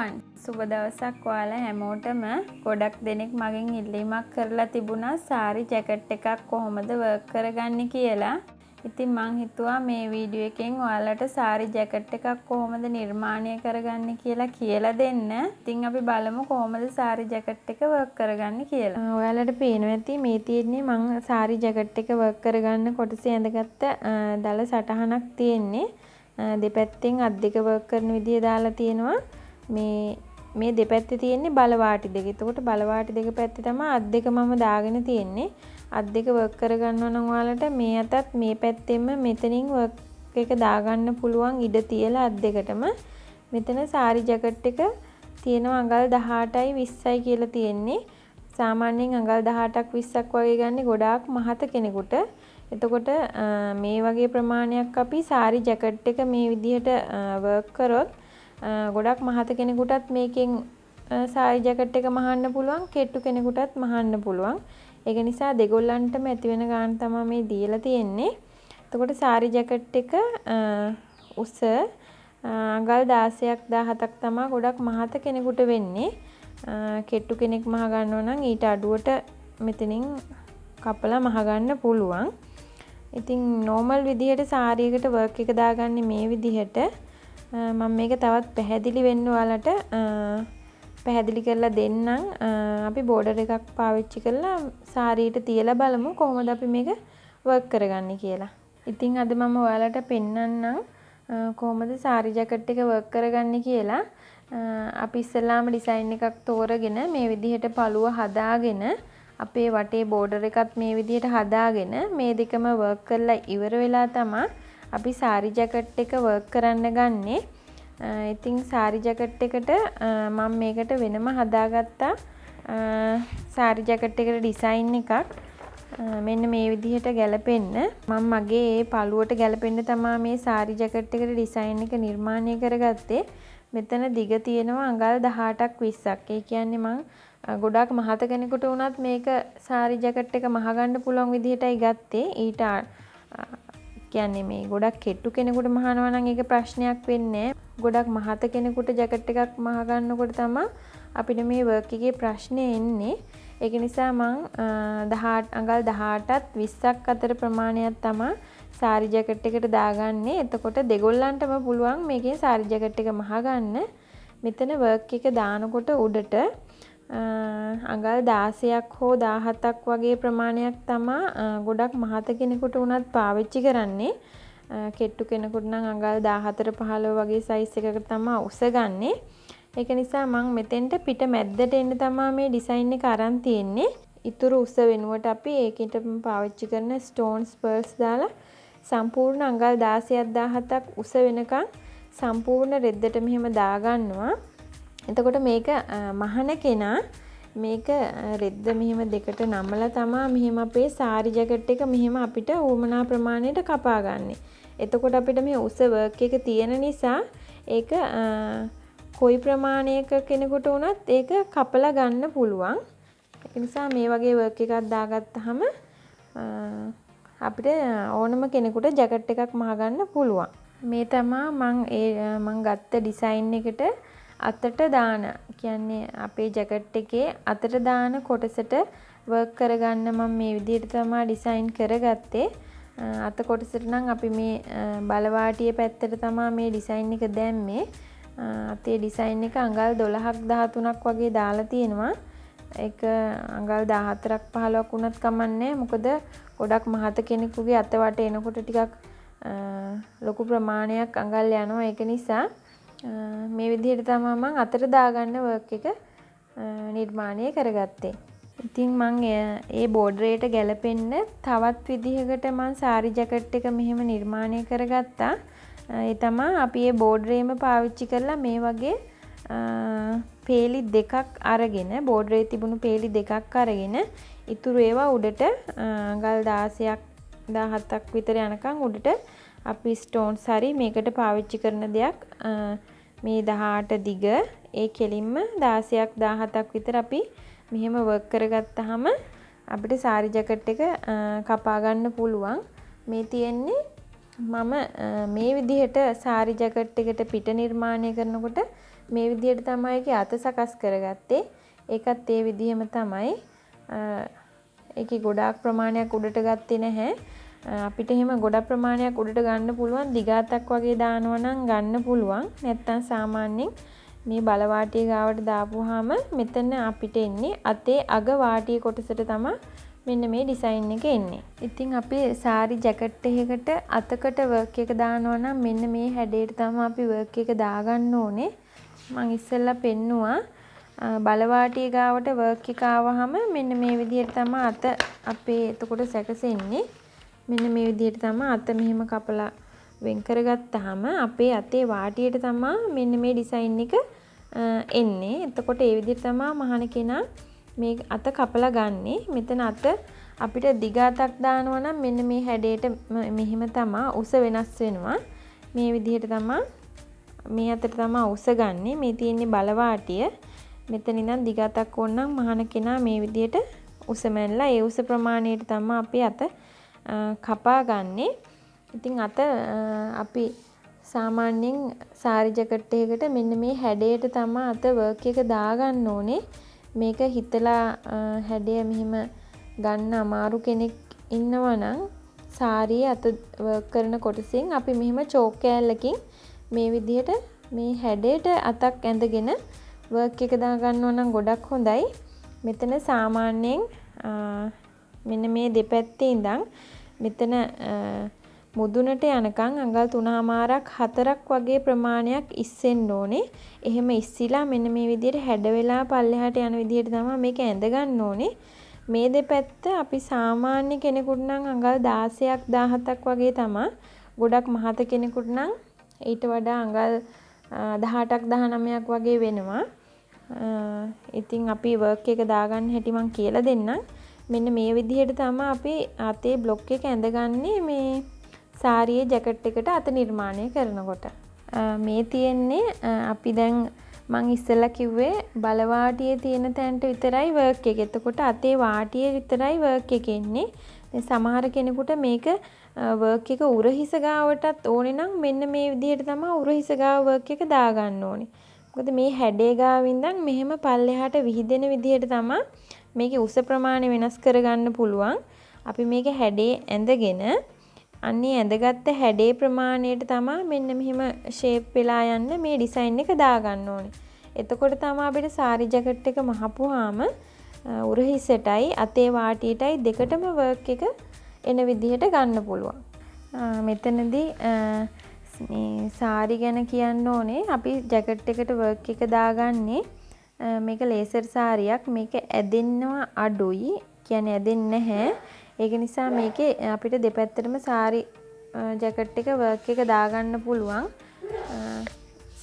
තෙරුවන් සුබ දවසක් ඔයාලා හැමෝටම. ගොඩක් දෙනෙක් මගෙන් ඉල්ලීමක් කරලා තිබුණා සාරි ජැකට් එකක් කොහොමද වර්ක් කරගන්නේ කියලා. ඉතින් මං හිතුවා මේ වීඩියෝ එකෙන් ඔයාලට සාරි ජැකට් එකක් කොහොමද නිර්මාණය කරගන්නේ කියලා දෙන්න. ඉතින් අපි බලමු කොහොමද සාරි ජැකට් එක වර්ක් කරගන්නේ කියලා. ඔයාලට පේනවා ඇති මේ තියෙන්නේ මං සාරි ජැකට් එක වර්ක් කරගන්න කොටසේ ඇඳගත්ත දල සටහනක් තියෙන්නේ. දෙපැත්තෙන් අත් දෙක වර්ක් කරන විදිය දාලා තියෙනවා. මේ දෙපැත්තේ තියෙන්නේ බලවාටි දෙක. එතකොට බලවාටි දෙක පැත්තේ තමයි අත් දෙක මම දාගෙන තියෙන්නේ. අත් දෙක වර්ක් කරගන්නවා නම් ඔයාලට මේ අතත් මේ පැත්තෙම මෙතනින් වර්ක් එක දාගන්න පුළුවන් ඉඩ තියලා අත් දෙකටම. මෙතන සාරි ජැකට් එක තියෙනවා අඟල් 18යි 20යි කියලා තියෙන්නේ. සාමාන්‍යයෙන් අඟල් 18ක් 20ක් වගේ ගන්නේ ගොඩාක් මහත කෙනෙකුට. එතකොට මේ වගේ ප්‍රමාණයක් අපි සාරි ජැකට් එක මේ විදිහට වර්ක් කරොත් ගොඩක් මහත කෙනෙකුටත් මේකෙන් සාරි ජැකට් එක මහන්න පුළුවන්, කෙට්ටු කෙනෙකුටත් මහන්න පුළුවන්. ඒක නිසා දෙගොල්ලන්ටම ඇති වෙන ගාන තමයි මේ දීලා තියෙන්නේ. එතකොට සාරි ජැකට් එක උස අඟල් 16ක් 17ක් තමයි ගොඩක් මහත කෙනෙකුට වෙන්නේ. කෙට්ටු කෙනෙක් මහ ගන්නවා නම් ඊට අඩුවට මෙතනින් කපලා මහ ගන්න පුළුවන්. ඉතින් නෝමල් විදිහට සාරියකට වර්ක් එක දාගන්නේ මේ විදිහට. මම මේක තවත් පැහැදිලි වෙන්න ඔයාලට පැහැදිලි කරලා දෙන්නම්. අපි බෝඩර් එකක් පාවිච්චි කරලා සාරියට තියලා බලමු කොහොමද අපි මේක වර්ක් කරගන්නේ කියලා. ඉතින් අද මම ඔයාලට පෙන්නන්නම් කොහොමද සාරි ජැකට් එක වර්ක් කරගන්නේ කියලා. අපි ඉස්සෙල්ලාම ඩිසයින් එකක් තෝරගෙන මේ විදිහට පළුව හදාගෙන අපේ වටේ බෝඩර් එකත් මේ විදිහට හදාගෙන මේ දෙකම වර්ක් කරලා ඉවර වෙලා තමයි අපි සාරි ජැකට් එක වර්ක් කරන්න ගන්නේ. ඉතින් සාරි ජැකට් එකට මම මේකට වෙනම හදාගත්තා සාරි ජැකට් එකට ඩිසයින් එකක්. මෙන්න මේ විදිහට ගැලපෙන්න මම මගේ ඒ පළුවට ගැලපෙන්න තමයි මේ සාරි ජැකට් එකට ඩිසයින් එක නිර්මාණය කරගත්තේ. මෙතන දිග තියෙනවා අඟල් 18ක් 20ක්. ඒ කියන්නේ මම ගොඩාක් මහත කෙනෙකුට වුණත් මේක සාරි ජැකට් එක මහ ගන්න පුළුවන් විදිහටයි ගත්තේ. ඊට කියන්නේ මේ ගොඩක් කෙට්ටු කෙනෙකුට මහනවා නම් ඒක ප්‍රශ්නයක් වෙන්නේ නැහැ. ගොඩක් මහත කෙනෙකුට ජැකට් එකක් මහ ගන්නකොට තමයි අපිට මේ වර්ක් එකේ ප්‍රශ්නේ එන්නේ. ඒක නිසා මම 18 අඟල් 18ත් 20ක් අතර ප්‍රමාණයක් තමයි සාරි ජැකට් එකට දාගන්නේ. එතකොට දෙගොල්ලන්ටම පුළුවන් මේකේ සාරි ජැකට් එක මහ ගන්න. මෙතන වර්ක් එක දානකොට උඩට අඟල් 16ක් හෝ 17ක් වගේ ප්‍රමාණයක් තමයි ගොඩක් මහත කෙනෙකුට උනත් පාවිච්චි කරන්නේ. කෙට්ටු කෙනෙකුට නම් අඟල් 14 15 වගේ සයිස් එකකට තමයි උස ගන්නෙ. ඒක නිසා මම මෙතෙන්ට පිට මැද්දට එන්න තමයි මේ ඩිසයින් එක අරන් තියෙන්නේ. ඊටු උස වෙනුවට අපි ඒකට පාවිච්චි කරන ස්ටෝන්ස් පර්ල්ස් දාලා සම්පූර්ණ අඟල් 16ක් 17ක් උස වෙනකන් සම්පූර්ණ රෙද්දට මෙහෙම දාගන්නවා. එතකොට මේක මහන කෙනා මේක රෙද්ද මෙහෙම දෙකට නමලා තමයි මෙහෙම අපේ සාරි ජැකට් එක මෙහෙම අපිට උවමනා ප්‍රමාණයට කපා ගන්න. එතකොට අපිට මේ උස වර්ක් එක තියෙන නිසා ඒක කොයි ප්‍රමාණයක කෙනෙකුට වුණත් ඒක කපලා ගන්න පුළුවන්. ඒ නිසා මේ වගේ වර්ක් එකක් දාගත්තාම අපිට ඕනම කෙනෙකුට ජැකට් එකක් මහ ගන්න පුළුවන්. මේ තමයි මම ගත්ත ඩිසයින් එකට අතට දාන කියන්නේ අපේ ජැකට් එකේ අතට දාන කොටසට වර්ක් කරගන්න මම මේ විදිහට තමයි ඩිසයින් කරගත්තේ. අත කොටසට නම් අපි මේ බලවාටිය පැත්තට තමයි මේ ඩිසයින් එක දැම්මේ. අතේ ඩිසයින් එක අඟල් 12ක් 13ක් වගේ දාලා තියෙනවා. ඒක අඟල් 14ක් 15ක් වුණත් කමන්නේ. මොකද ගොඩක් මහත කෙනෙකුගේ අත වට එනකොට ටිකක් ලොකු ප්‍රමාණයක් අඟල් යනවා. ඒක නිසා මේ විදිහට තමයි මම අතට දාගන්න වර්ක් එක නිර්මාණය කරගත්තේ. ඉතින් මම ඒ බෝඩරේට ගැලපෙන්න තවත් විදිහකට මම සාරි ජැකට් එක මෙහෙම නිර්මාණය කරගත්තා. ඒ තමයි අපි මේ බෝඩරේම පාවිච්චි කරලා මේ වගේ පේලි දෙකක් අරගෙන බෝඩරේ තිබුණු පේලි දෙකක් අරගෙන ඉතුරු ඒවා උඩට අඟල් 16ක් 17ක් විතර යනකම් උඩට අපි ස්ටෝන්ස් හරි මේකට පාවිච්චි කරන දෙයක් මේ 18 දිග ඒ කෙලින්ම 16ක් 17ක් විතර අපි මෙහෙම වර්ක් කරගත්තාම අපිට සාරි ජැකට් එක කපා ගන්න පුළුවන්. මේ තියෙන්නේ මම මේ විදිහට සාරි ජැකට් එකට පිට නිර්මාණය කරනකොට මේ විදිහට තමයි ඒකේ අත සකස් කරගත්තේ. ඒකත් ඒ විදිහම තමයි. ඒකේ ගොඩාක් ප්‍රමාණයක් උඩට ගත්තේ නැහැ. අපිට එහෙම ගොඩක් ප්‍රමාණයක් උඩට ගන්න පුළුවන්. දිගාතක් වගේ දානවා නම් ගන්න පුළුවන්. නැත්තම් සාමාන්‍යයෙන් මේ බල වාටිය ගාවට දාපුවාම මෙතන අපිට එන්නේ අතේ අග වාටිය කොටසට තමයි මෙන්න මේ ඩිසයින් එක එන්නේ. ඉතින් අපි සාරි ජැකට් එකකට අතකට වර්ක් එක දානවා නම් මෙන්න මේ හැඩයට තමයි අපි වර්ක් එක දාගන්න ඕනේ. මම ඉස්සෙල්ලා පෙන්නුවා බලවාටිය ගාවට වර්ක් එක ආවහම මෙන්න මේ විදිහට තමයි අත අපේ එතකොට සැකසෙන්නේ. මෙන්න මේ විදිහට තමයි අත මෙහෙම කපලා වෙන් කරගත්තාම අපේ අතේ වාටියට තමයි මෙන්න මේ ඩිසයින් එක එන්නේ. එතකොට ඒ විදිහට තමයි මහන කෙනා මේ අත කපලා ගන්නෙ. මෙතන අත අපිට දිග අතක් දානවා නම් මෙන්න මේ හැඩයට මෙහෙම තමයි උස වෙනස් වෙනවා. මේ විදිහට තමයි මේ අතට තමයි උස ගන්නෙ. මේ තියෙන්නේ බලවාටිය. මෙතන ඉඳන් දිග අතක් ඕන නම් මහන කෙනා මේ විදිහට උස මැනලා ඒ උස ප්‍රමාණයට තමයි අපි අත කපා ගන්නෙ. ඉතින් අත අපි සාමාන්‍යයෙන් සාරි ජැකට් එකකට මෙන්න මේ හැඩයට තමයි අත වර්ක් එක දාගන්න ඕනේ. මේක හිතලා හැඩය මෙහෙම ගන්න අමාරු කෙනෙක් ඉන්නවා නම් සාරියේ අත වර්ක් කරන කොටසින් අපි මෙහෙම චෝක් කෑල්ලකින් මේ විදිහට මේ හැඩයට අතක් ඇඳගෙන වර්ක් එක දා ගන්නවා නම් ගොඩක් හොඳයි. මෙතන සාමාන්‍යයෙන් මෙන්න මේ දෙපැත්තේ ඉඳන් මෙතන මුදුනට යනකම් අඟල් 3මාරක් 4ක් වගේ ප්‍රමාණයක් ඉස්සෙන්න ඕනේ. එහෙම ඉස්සිලා මෙන්න මේ විදිහට හැඩ වෙලා පල්ලෙහාට යන විදිහට තමයි මේක ඇඳ ගන්න ඕනේ. මේ දෙපැත්ත අපි සාමාන්‍ය කෙනෙකුට නම් අඟල් 16ක් 17ක් වගේ තමයි. ගොඩක් මහත කෙනෙකුට නම් ඊට වඩා අඟල් 18ක් 19ක් වගේ වෙනවා. ඉතින් අපි වර්ක් එක දාගන්න හැටි මම කියලා දෙන්නම්. මෙන්න මේ විදිහට තමයි අපි අතේ බ්ලොක් එක ඇඳගන්නේ මේ සාරියේ ජැකට් එකට අත නිර්මාණය කරනකොට. මේ තියෙන්නේ අපි දැන් මං ඉස්සෙල්ලා කිව්වේ බලවාටියේ තියෙන තැනට විතරයි වර්ක් එක. එතකොට අතේ වාටියේ විතරයි වර්ක් එක එන්නේ. සමහර කෙනෙකුට මේක වර්ක් එක උරහිස ගාවටත් ඕනේ නම් මෙන්න මේ විදිහට තමයි උරහිස ගාව වර්ක් එක දාගන්න ඕනේ. මොකද මේ හැඩේ ගාවින්දන් මෙහෙම පල්ලෙහාට විහිදෙන විදිහට තමයි මේකේ උස ප්‍රමාණය වෙනස් කරගන්න පුළුවන්. අපි මේක හැඩේ ඇඳගෙන අන්නේ ඇඳගත්ත හැඩේ ප්‍රමාණයට තමයි මෙන්න මෙහෙම ෂේප් වෙලා යන්න මේ ඩිසයින් එක දාගන්න ඕනේ. එතකොට තමයි අපිට සාරි ජැකට් එක මහපුවාම උරහිසටයි අතේ වාටියටයි දෙකටම වර්ක් එක එන විදිහට ගන්න පුළුවන්. මෙතනදී මේ සාරි ගැන කියන්න ඕනේ. අපි ජැකට් එකට වර්ක් එක දාගන්නේ මේක ලේසර් සාරියක්. මේක ඇදෙන්නවා අඩුයි. කියන්නේ ඇදෙන්නේ නැහැ. ඒක නිසා මේකේ අපිට දෙපැත්තටම සාරි ජැකට් එක වර්ක් එක දාගන්න පුළුවන්.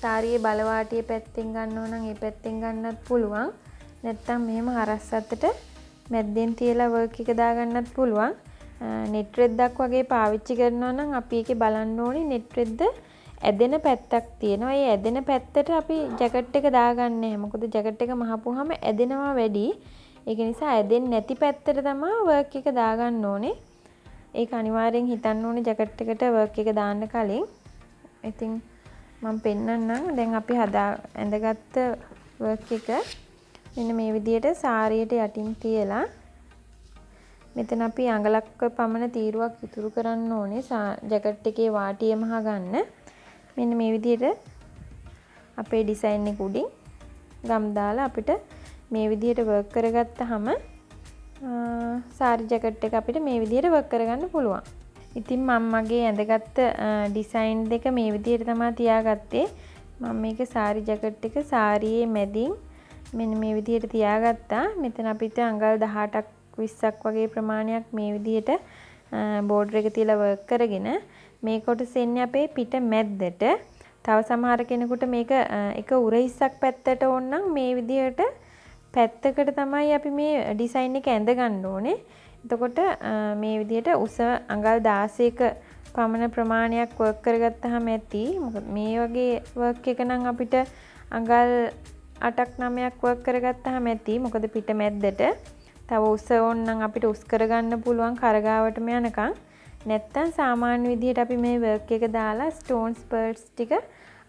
සාරියේ බලවාටියේ පැත්තෙන් ගන්නව නම් ඒ පැත්තෙන් ගන්නත් පුළුවන්. නැත්තම් මෙහෙම හරස් අතට මැද්දෙන් තියලා වර්ක් එක දාගන්නත් පුළුවන්. නෙට් රෙද්දක් වගේ පාවිච්චි කරනවා නම් අපි ඒකේ බලන්න ඕනේ නෙට් රෙද්ද ඇදෙන පැත්තක් තියෙනවා. ඒ ඇදෙන පැත්තට අපි ජැකට් එක දාගන්නේ නැහැ. මොකද ජැකට් එක මහපුවාම ඇදෙනවා වැඩි. ඒක නිසා ඇදෙන්නේ නැති පැත්තට තමයි වර්ක් එක දාගන්න ඕනේ. ඒක අනිවාර්යෙන් හිතන්න ඕනේ ජැකට් එකට වර්ක් එක දාන්න කලින්. ඉතින් මම පෙන්නන්නම්. දැන් අපි ඇඳගත්ත වර්ක් එක මෙන්න මේ විදිහට සාරියට යටින් තියලා මෙතන අපි අඟලක් පමණ තීරුවක් ඉතුරු කරන්න ඕනේ ජැකට් එකේ වාටිය මහ ගන්න. මෙන්න මේ විදිහට අපේ ඩිසයින් එක උඩින් ගම් දාලා අපිට මේ විදිහට වර්ක් කරගත්තාම සාරි ජැකට් එක අපිට මේ විදිහට වර්ක් කරගන්න පුළුවන්. ඉතින් මම මගේ ඇඳගත්ත ඩිසයින් දෙක මේ විදිහට තමයි තියාගත්තේ. මම මේක සාරි ජැකට් එක සාරියේ මැදින් මෙන්න මේ විදිහට තියාගත්තා. මෙතන අපිට අඟල් 18ක් 20ක් වගේ ප්‍රමාණයක් මේ විදිහට බෝඩර් එක තියලා වර්ක් කරගෙන මේ කොටස එන්නේ අපේ පිට මැද්දට. තව සමහර කෙනෙකුට මේක එක උරහිස්සක් පැත්තට ඕන නම් මේ විදිහට පැත්තකට තමයි අපි මේ ඩිසයින් එක ඇඳ ගන්න ඕනේ. එතකොට මේ විදිහට උස අඟල් 16ක පමණ ප්‍රමාණයක් වර්ක් කරගත්තාම ඇති. මොකද මේ වගේ වර්ක් එක නම් අපිට අඟල් 8ක් 9ක් වර්ක් කරගත්තාම ඇති. මොකද පිට මැද්දට තව උස ඕන නම් අපිට උස් කරගන්න පුළුවන් කරගාවටම යනකම්. නැත්තම් සාමාන්‍ය විදිහට අපි මේ වර්ක් එක දාලා ස්ටෝන්ස් පර්ල්ස් ටික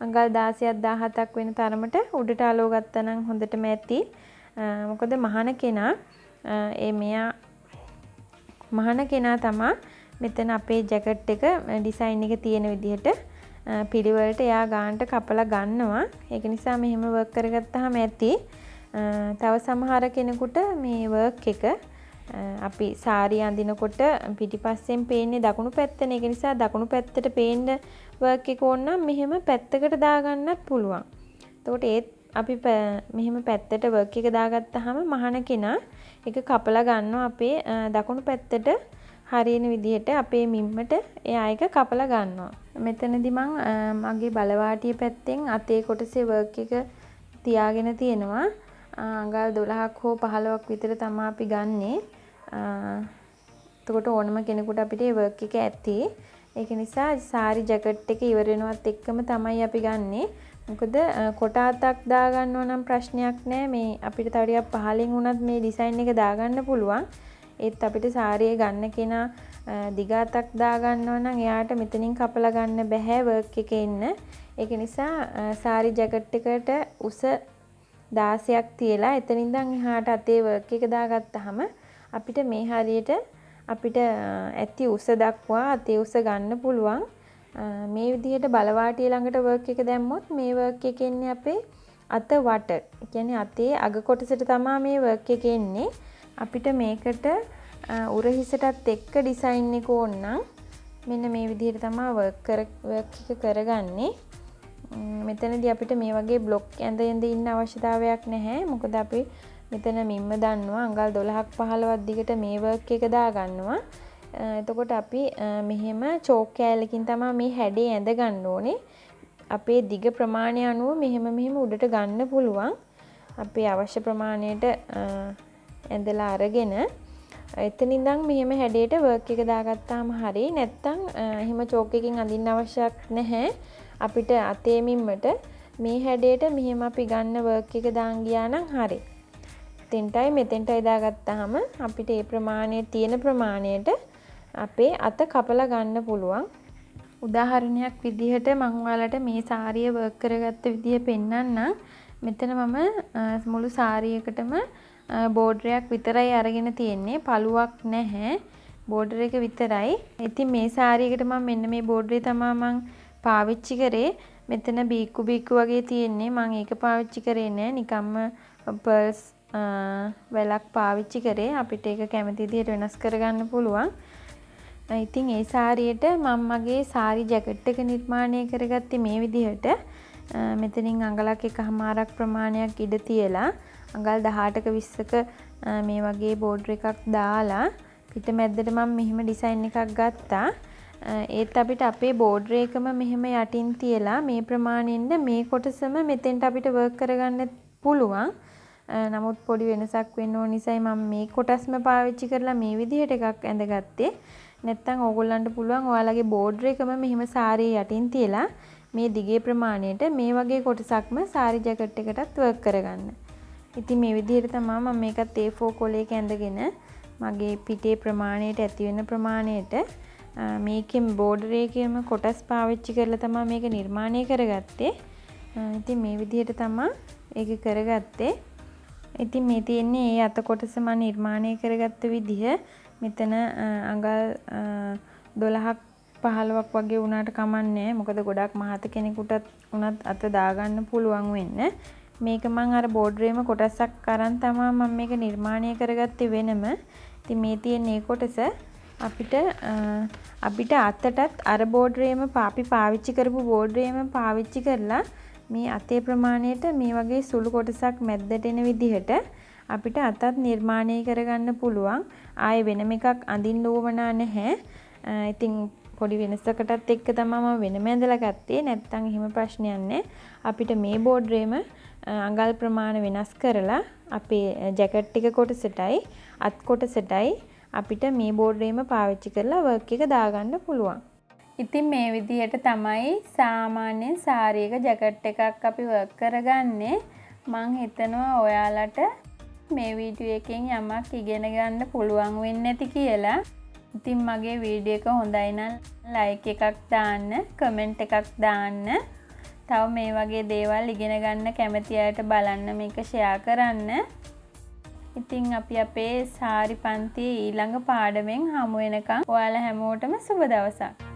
අඟල් 16ක් 17ක් වෙන තරමට උඩට අලව ගත්තා නම් හොඳටම ඇති. මොකද මහාන කෙනා මෙයා මහාන කෙනා තමයි මෙතන අපේ ජැකට් එක ඩිසයින් එක තියෙන විදිහට පිළිවෙලට එයා ගානට කපලා ගන්නවා. ඒක නිසා මෙහෙම වර්ක් කරගත්තාම ඇති. තව සමහර කෙනෙකුට මේ වර්ක් එක අපි සාරිය අඳිනකොට පිටිපස්සෙන් පේන්නේ දකුණු පැත්තනේ. ඒක නිසා දකුණු පැත්තට පේන්න වර්ක් එක ඕන නම් මෙහෙම පැත්තකට දාගන්නත් පුළුවන්. එතකොට ඒත් අපි මෙහෙම පැත්තට වර්ක් එක දාගත්තාම මහාන කෙනා ඒක කපලා ගන්නවා අපේ දකුණු පැත්තට හරියන විදිහට අපේ මිම්මට එයා එක කපලා ගන්නවා. මෙතනදී මම මගේ බලවාටිය පැත්තෙන් අතේ කොටසේ වර්ක් එක තියාගෙන තියෙනවා. අඟල් 12ක් හෝ 15ක් විතර තමයි අපි ගන්නෙ. එතකොට ඕනම කෙනෙකුට අපිට මේ වර්ක් එක ඇති. ඒක නිසා සාරි ජැකට් එක ඉවර වෙනවත් එක්කම තමයි අපි ගන්නෙ. මොකද කොට අතක් දාගන්නව නම් ප්‍රශ්නයක් නෑ. මේ අපිට තව ටිකක් පහලින් වුණත් මේ ඩිසයින් එක දාගන්න පුළුවන්. ඒත් අපිට සාරිය ගන්න කෙනා දිග අතක් දාගන්නව නම් එයාට මෙතනින් කපලා ගන්න බෑ වර්ක් එකේ ඉන්න. ඒක නිසා සාරි ජැකට් එකට උස 16ක් තියලා එතනින් ඉඳන් එහාට අතේ වර්ක් එක දාගත්තාම අපිට මේ හරියට අපිට ඇති උස දක්වා අතේ උස ගන්න පුළුවන්. මේ විදිහට බලවාටිය ළඟට වර්ක් එක දැම්මොත් මේ වර්ක් එකේ ඉන්නේ අපේ අත වට. ඒ කියන්නේ අතේ අග කොටසට තමයි මේ වර්ක් එක එන්නේ. අපිට මේකට උරහිසටත් එක්ක ඩිසයින් එක ඕන නම් මෙන්න මේ විදිහට තමයි වර්ක් එක කරගන්නේ. මෙතනදී අපිට මේ වගේ බ්ලොක් ඇඳ ඉන්න අවශ්‍යතාවයක් නැහැ. මොකද අපි මෙතන මිම්ම දන්නවා අඟල් 12ක් 15ක් දිගට මේ වර්ක් එක දාගන්නවා. එතකොට අපි මෙහෙම චෝක් කෑල්ලකින් තමයි මේ හැඩේ ඇඳ ගන්න ඕනේ. අපේ දිග ප්‍රමාණය අනුව මෙහෙම උඩට ගන්න පුළුවන්. අපේ අවශ්‍ය ප්‍රමාණයට ඇඳලා අරගෙන එතන ඉඳන් මෙහෙම හැඩයට වර්ක් එක දාගත්තාම හරි. නැත්තම් එහෙම චෝක් එකකින් අඳින්න අවශ්‍යයක් නැහැ. අපිට අතේ මිම්මට මේ හැඩයට මෙහෙම අපි ගන්න වර්ක් එක දාන් ගියා නම් හරි. මෙතෙන්ටයි දාගත්තාම අපිට ඒ ප්‍රමාණයේ තියෙන ප්‍රමාණයට අපේ අත කපලා ගන්න පුළුවන්. උදාහරණයක් විදිහට මම ඔයාලට මේ සාරිය වර්ක් කරගත්ත විදිහ පෙන්නන්නම්. මෙතන මම මුළු සාරියකටම බෝඩරයක් විතරයි අරගෙන තියෙන්නේ. පළුවක් නැහැ. බෝඩර් එක විතරයි. ඉතින් මේ සාරියකට මම මෙන්න මේ බෝඩරේ තමයි මම පාවිච්චි කරේ. මෙතන බීකු වගේ තියෙන්නේ. මම ඒක පාවිච්චි කරේ නෑ. නිකම්ම පර්ස් වැලක් පාවිච්චි කරේ. අපිට ඒක කැමති විදිහට වෙනස් කරගන්න පුළුවන්. ඉතින් ඒ සාරියට මම මගේ සාරි ජැකට් එක නිර්මාණය කරගත්තේ මේ විදිහට. මෙතනින් අඟලක් එකමාරක් ප්‍රමාණයක් ඉඩ තියලා අඟල් 18ක 20ක මේ වගේ බෝඩර් එකක් දාලා පිට මැද්දට මම මෙහෙම ඩිසයින් එකක් ගත්තා. ඒත් අපිට අපේ බෝඩර් එකම මෙහෙම යටින් තියලා මේ ප්‍රමාණයෙන්ද මේ කොටසම මෙතෙන්ට අපිට වර්ක් කරගන්න පුළුවන්. නමුත් පොඩි වෙනසක් වෙන්න ඕන නිසායි මම මේ කොටස්ම පාවිච්චි කරලා මේ විදිහට එකක් ඇඳගත්තේ. නැත්තම් ඕගොල්ලන්ට පුළුවන් ඔයාලගේ බෝඩර් එකම මෙහෙම සාරිය යටින් තියලා මේ දිගේ ප්‍රමාණයට මේ වගේ කොටසක්ම සාරි ජැකට් එකටත් වර්ක් කරගන්න. ඉතින් මේ විදිහට තමයි මම මේකත් A4 කොලයක ඇඳගෙන මගේ පිටේ ප්‍රමාණයට ඇති වෙන ප්‍රමාණයට මේකෙම බෝඩර් එකේම කොටස් පාවිච්චි කරලා තමයි මේක නිර්මාණය කරගත්තේ. ඉතින් මේ විදිහට තමයි ඒක කරගත්තේ. ඉතින් මේ තියෙන්නේ ඒ අත කොටස මම නිර්මාණය කරගත්ත විදිහ. මෙතන අඟල් 12ක් 15ක් වගේ වුණාට කමන්නේ. මොකද ගොඩක් මහත කෙනෙකුට උනත් අත දාගන්න පුළුවන් වෙන්න. මේක මම අර බෝඩරේම කොටසක් අරන් තමයි මම මේක නිර්මාණය කරගත්තේ වෙනම. ඉතින් මේ තියෙන මේ කොටස අපිට අතටත් අර බෝඩරේම අපි පාවිච්චි කරපු බෝඩරේම පාවිච්චි කරලා මේ අතේ ප්‍රමාණයට මේ වගේ සුළු කොටසක් මැද්දට එන විදිහට අපිට අතත් නිර්මාණය කරගන්න පුළුවන්. ආයේ වෙනම එකක් අඳින්න ඕවනා නැහැ. ඉතින් පොඩි වෙනසකටත් එක්ක තමයි මම වෙනම ඇඳලා ගත්තේ. නැත්තම් එහෙම ප්‍රශ්නයක් නැහැ. අපිට මේ බෝඩරේම අඟල් ප්‍රමාණ වෙනස් කරලා අපේ ජැකට් එක කොටසටයි අත් කොටසටයි අපිට මේ බෝඩරේම පාවිච්චි කරලා වර්ක් එක දාගන්න පුළුවන්. ඉතින් මේ විදිහට තමයි සාමාන්‍යයෙන් සාරියක ජැකට් එකක් අපි වර්ක් කරගන්නේ. මං හිතනවා ඔයාලට මේ වීඩියෝ එකෙන් යමක් ඉගෙන ගන්න පුළුවන් වෙන්නේ නැති කියලා. ඉතින් මගේ වීඩියෝ එක හොඳයි නම් ලයික් එකක් දාන්න, කමෙන්ට් එකක් දාන්න. තව මේ වගේ දේවල් ඉගෙන ගන්න කැමති අයට බලන්න මේක ෂෙයා කරන්න. ඉතින් අපි අපේ සාරි පන්තියේ ඊළඟ පාඩමෙන් හමු වෙනකන් ඔයාලා හැමෝටම සුබ දවසක්.